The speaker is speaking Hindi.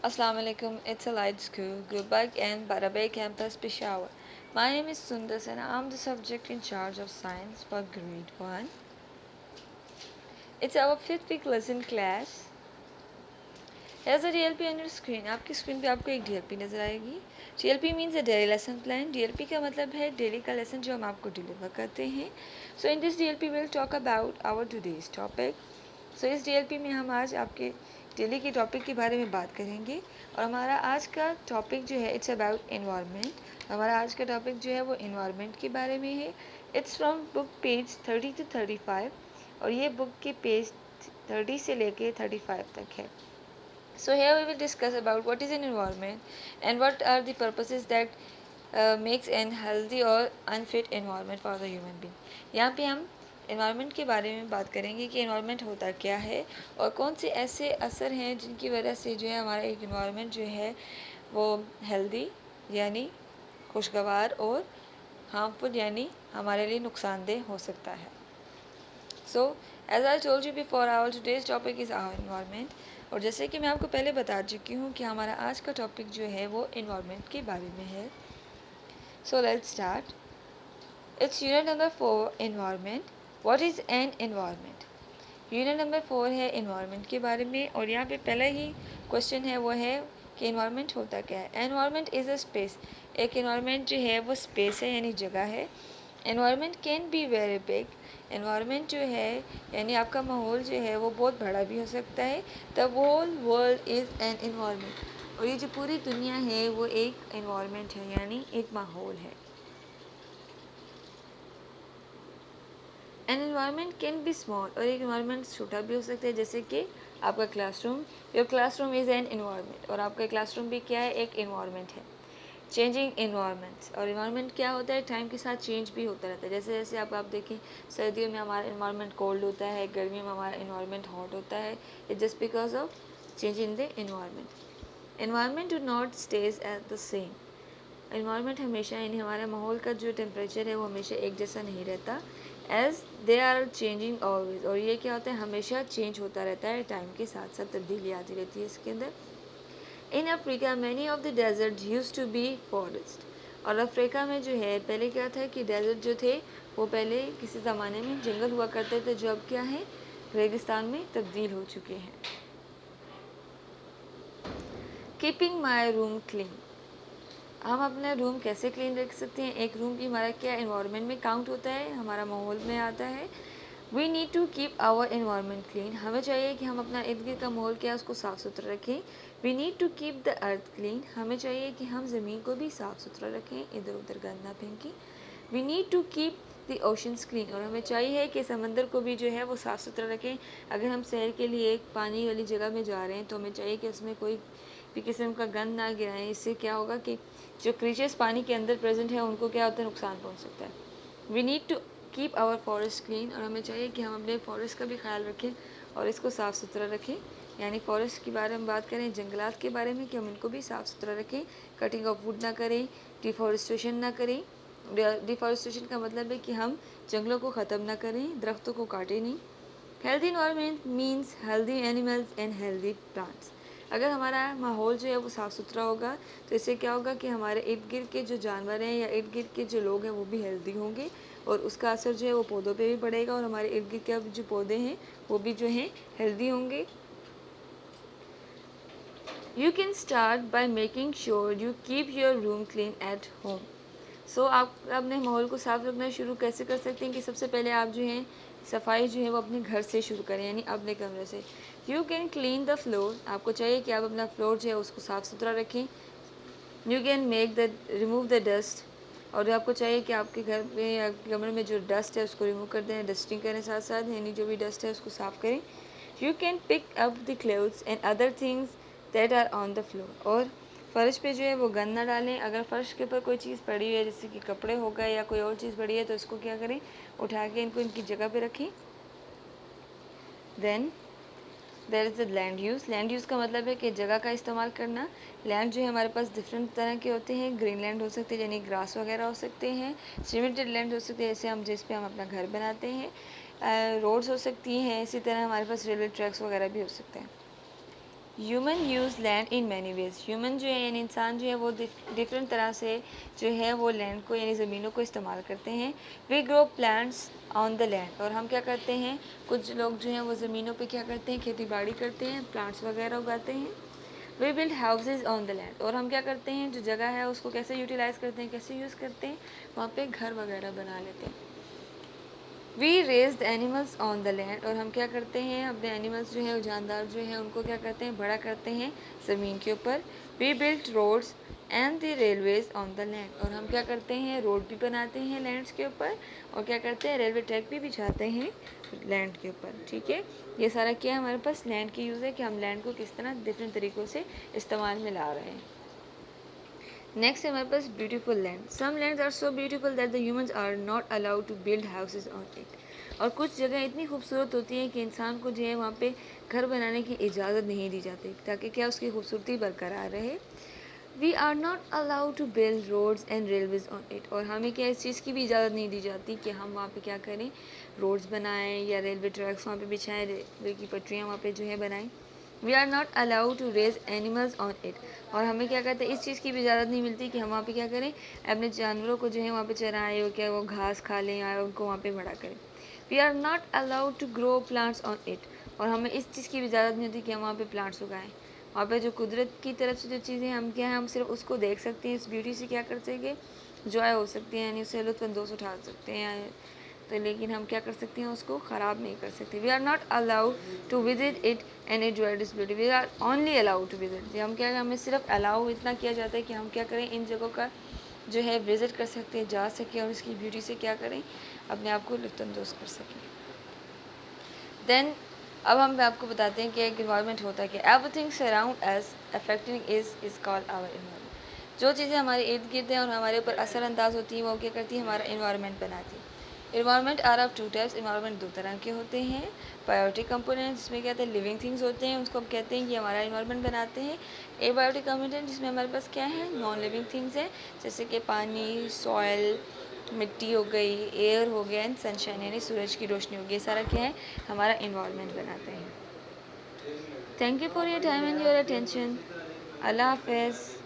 Assalamu alaikum, it's a light school, Gulbarg and Barabai campus, Peshawar. My name is Sundas and I'm the subject in charge of science for grade 1. It's our 5th week lesson class. Here's a DLP on your screen. आपकी स्क्रीन पे आपको एक DLP नज़र आएगी. DLP means a daily lesson plan. DLP का मतलब है डेली का लेसन जो हम आपको डिलीवर करते हैं. So in this DLP we'll talk about our today's topic. So इस DLP में हम आज आपके डेली के टॉपिक के बारे में बात करेंगे और हमारा आज का टॉपिक जो है इट्स अबाउट एनवायरनमेंट. हमारा आज का टॉपिक जो है वो एनवायरनमेंट के बारे में है. It's from book page 30 to 35 और ये बुक के पेज 30 से लेके 35 तक है. So here we will discuss about what is an environment and what are the purposes that makes an healthy or unfit environment for the human being. यहाँ पे हम environment के बारे में बात करेंगे कि environment होता क्या है और कौन से ऐसे असर हैं जिनकी वजह से जो है हमारा एक environment जो है वो healthy यानी खुशगवार और harmful यानी हमारे लिए नुकसानदेह हो सकता है. So as I told you before, our today's topic is our environment. और जैसे कि मैं आपको पहले बता चुकी हूँ कि हमारा आज का टॉपिक जो है वो environment के बारे में है. So let's start. It's unit number 4, environment. What is an environment? Unit number 4 है environment के बारे में और यहाँ पे पहला ही क्वेश्चन है वो है कि environment होता क्या है. Environment is a space. एक environment जो है वो space है यानी जगह है. Environment can be very big. Environment जो है यानी आपका माहौल जो है वो बहुत बड़ा भी हो सकता है. The whole world is an environment. और ये जो पूरी दुनिया है वो एक environment है यानी एक माहौल है. An environment can be small और एक एनवायरनमेंट छोटा भी हो सकता है जैसे कि आपका classroom. Your classroom is an environment और आपका क्लासरूम भी क्या है एक एनवायरनमेंट है. चेंजिंग एनवायरनमेंट्स और एनवायरनमेंट क्या होता है टाइम के साथ चेंज भी होता रहता है. जैसे जैसे आप देखें सर्दियों में हमारा एनवायरनमेंट कोल्ड होता है, गर्मियों में हमारा एनवायरनमेंट हॉट होता है. It just because of change in the environment. Environment do not stage at the same. Environment हमेशा यानी हमारे माहौल का जो टेम्परेचर है वो हमेशा एक जैसा नहीं रहता. As they are changing always और ये क्या होता है हमेशा चेंज होता रहता है. टाइम के साथ साथ तब्दीली आती रहती है इसके अंदर. In Africa many of the desert use to be forest. और अफ्रीका में जो है पहले क्या था कि डेजर्ट जो थे वो पहले किसी ज़माने में जंगल हुआ करते थे जो अब क्या है रेगिस्तान में तब्दील हो चुके हैं. Keeping my room clean. हम अपना रूम कैसे क्लीन रख सकते हैं. एक रूम की हमारा क्या एनवायरनमेंट में काउंट होता है, हमारा माहौल में आता है. We need to keep our environment clean. हमें चाहिए कि हम अपना इर्द गिर्द का माहौल क्या है उसको साफ़ सुथरा रखें. We need to keep the earth clean. हमें चाहिए कि हम ज़मीन को भी साफ़ सुथरा रखें, इधर उधर गंद ना फेंकें. We need to keep the oceans clean और हमें चाहिए कि समंदर को भी जो है वो साफ़ सुथरा रखें. अगर हम सैर के लिए एक पानी वाली जगह में जा रहे हैं तो हमें चाहिए कि उसमें कोई भी किस्म का गंद ना गिराएं. इससे क्या होगा कि जो क्रीचर्स पानी के अंदर प्रेजेंट है उनको क्या होता है नुकसान पहुंच सकता है. We need to keep our forest clean और हमें चाहिए कि हम अपने फॉरेस्ट का भी ख्याल रखें और इसको साफ़ सुथरा रखें. यानी फॉरेस्ट के बारे में बात करें, जंगलात के बारे में कि हम इनको भी साफ़ सुथरा रखें. कटिंग ऑफ वुड ना करें, डिफॉरेस्टेशन ना करें. डिफॉरेस्टेशन का मतलब है कि हम जंगलों को ख़त्म ना करें, दरख्तों को काटें नहीं. Healthy environment means healthy animals and healthy plants. अगर हमारा माहौल जो है वो साफ़ सुथरा होगा तो इससे क्या होगा कि हमारे इर्द गिर्द के जो जानवर हैं या इर्द गिर्द के जो लोग हैं वो भी हेल्दी होंगे और उसका असर जो है वो पौधों पे भी पड़ेगा और हमारे इर्द गिर्द के जो पौधे हैं वो भी जो हैं हेल्दी होंगे. You can start by making sure you keep your room clean at home. So आप अपने माहौल को साफ़ रखना शुरू कैसे कर सकते हैं कि सबसे पहले आप जो हैं सफाई जो है वो अपने घर से शुरू करें यानी अपने कमरे से. You can clean the floor. आपको चाहिए कि आप अपना फ्लोर जो है उसको साफ़ सुथरा रखें. You can make the remove the dust. और आपको चाहिए कि आपके घर में या कमरे में जो डस्ट है उसको रिमूव कर दें, डस्टिंग करें साथ साथ यानी जो भी डस्ट है उसको साफ़ करें. You can pick up the clothes and other things that are on the floor. और फ़र्श पे जो है वो गंद ना डालें. अगर फ़र्श के ऊपर कोई चीज़ पड़ी हुई है जैसे कि कपड़े हो गए या कोई और चीज़ पड़ी है तो इसको क्या करें उठा के इनको इनकी जगह पे रखें. Then there is the land use. Land use का मतलब है कि जगह का इस्तेमाल करना. लैंड जो है हमारे पास डिफरेंट तरह के होते हैं. ग्रीन लैंड हो सकते हैं यानी ग्रास वगैरह हो सकते हैं. सीमेंटेड लैंड हो सकते हैं जैसे हम जिस पे हम अपना घर बनाते हैं. रोड्स हो सकती हैं. इसी तरह हमारे पास रेलवे ट्रैक्स वगैरह भी हो सकते हैं. Human use land in many ways. Human जो है यानी इंसान जो है वो डिफरेंट तरह से जो है वो लैंड को यानी ज़मीनों को इस्तेमाल करते हैं। We grow plants on the land, और हम क्या करते हैं, कुछ लोग जो हैं वो ज़मीनों पे क्या करते हैं, खेती बाड़ी करते हैं, प्लांट्स वगैरह उगाते हैं। We build houses on the land, और हम क्या करते हैं, जो जगह है उसको कैसे यूटिलाइज़ करते हैं, कैसे यूज़ करते हैं, वहाँ पे घर वगैरह बना लेते हैं। We raise the animals on the land, और हम क्या करते हैं, अपने एनिमल्स जो है जानदार जो है उनको क्या करते हैं, बड़ा करते हैं ज़मीन के ऊपर। We built roads and the railways on the land, और हम क्या करते हैं, रोड भी बनाते हैं लैंड्स के ऊपर, और क्या करते हैं, रेलवे ट्रैक भी बिछाते हैं लैंड के ऊपर। ठीक है, ये सारा क्या है हमारे पास लैंड की यूज़ है कि हम लैंड को किस तरह डिफरेंट तरीक़ों से इस्तेमाल में ला रहे हैं। नेक्स्ट है हमारे पास beautiful land. Some lands are so beautiful that the humans are not allowed to build houses on it, और कुछ जगह इतनी खूबसूरत होती है कि इंसान को जो है वहाँ पे घर बनाने की इजाज़त नहीं दी जाती, ताकि क्या उसकी खूबसूरती बरकरार रहे। We are not allowed to build roads and railways on it, और हमें क्या इस चीज़ की भी इजाज़त नहीं दी जाती कि हम वहाँ पे क्या करें, रोड्स बनाएं या रेलवे ट्रैक्स वहाँ पे बिछाएं, रेलवे की पटरियाँ वहाँ पे जो है बनाएं। We are not allowed to raise animals on it, और हमें क्या कहते हैं, इस चीज़ की भी इजाज़त नहीं मिलती कि हम वहाँ पे क्या करें, अपने जानवरों को जो है वहाँ पे चराएं, और क्या वो घास खा लें या उनको वहाँ पे बड़ा करें। We are not allowed to grow plants on it, और हमें इस चीज़ की भी इजाज़त नहीं होती कि हम वहाँ पे प्लांट्स उगाएं। वहाँ पे जो कुदरत की तरफ से जो चीज़ें हम क्या है, हम सिर्फ उसको देख सकते हैं, इस ब्यूटी से क्या कर सकें, जॉय हो सकती है, यानी उससे लुत्फ़अंदोज़ उठा सकते हैं, तो लेकिन हम क्या कर सकते हैं, उसको ख़राब नहीं कर सकते। We are not allowed to visit it and enjoy this beauty, we are only allowed to visit, हम क्या, हमें सिर्फ अलाउ इतना किया जाता है कि हम क्या करें, इन जगहों का जो है विज़िट कर सकते हैं, जा सकें, और इसकी ब्यूटी से क्या करें, अपने आप को लुत्फ़अंदोज़ कर सकें। देन अब हम आपको बताते हैं कि एक इन्वायरमेंट होता है कि everything surround us affecting is called our environment. जो चीज़ें हमारे इर्द गिर्द हैं और हमारे ऊपर असरअंदाज होती हैं वो क्या करती है, हमारा इन्वायरमेंट बनाती है। Environment are of two types, environment दो तरह के होते हैं। बायोटिक कंपोनेंट जिसमें कहते हैं लिविंग थिंग्स होते हैं, उसको हम कहते हैं कि हमारा इन्वायरमेंट बनाते हैं। एबायोटिक कंपोनेंट जिसमें हमारे पास क्या है, नॉन लिविंग थिंग्स हैं, जैसे कि पानी, सॉइल, मिट्टी हो गई, एयर हो गया, एंड सनशाइन यानी सूरज की रोशनी हो गई, ये सारा क्या है, हमारा इन्वायरमेंट बनाते हैं। Thank you for your time and your attention. अल्लाह हाफ़िज़।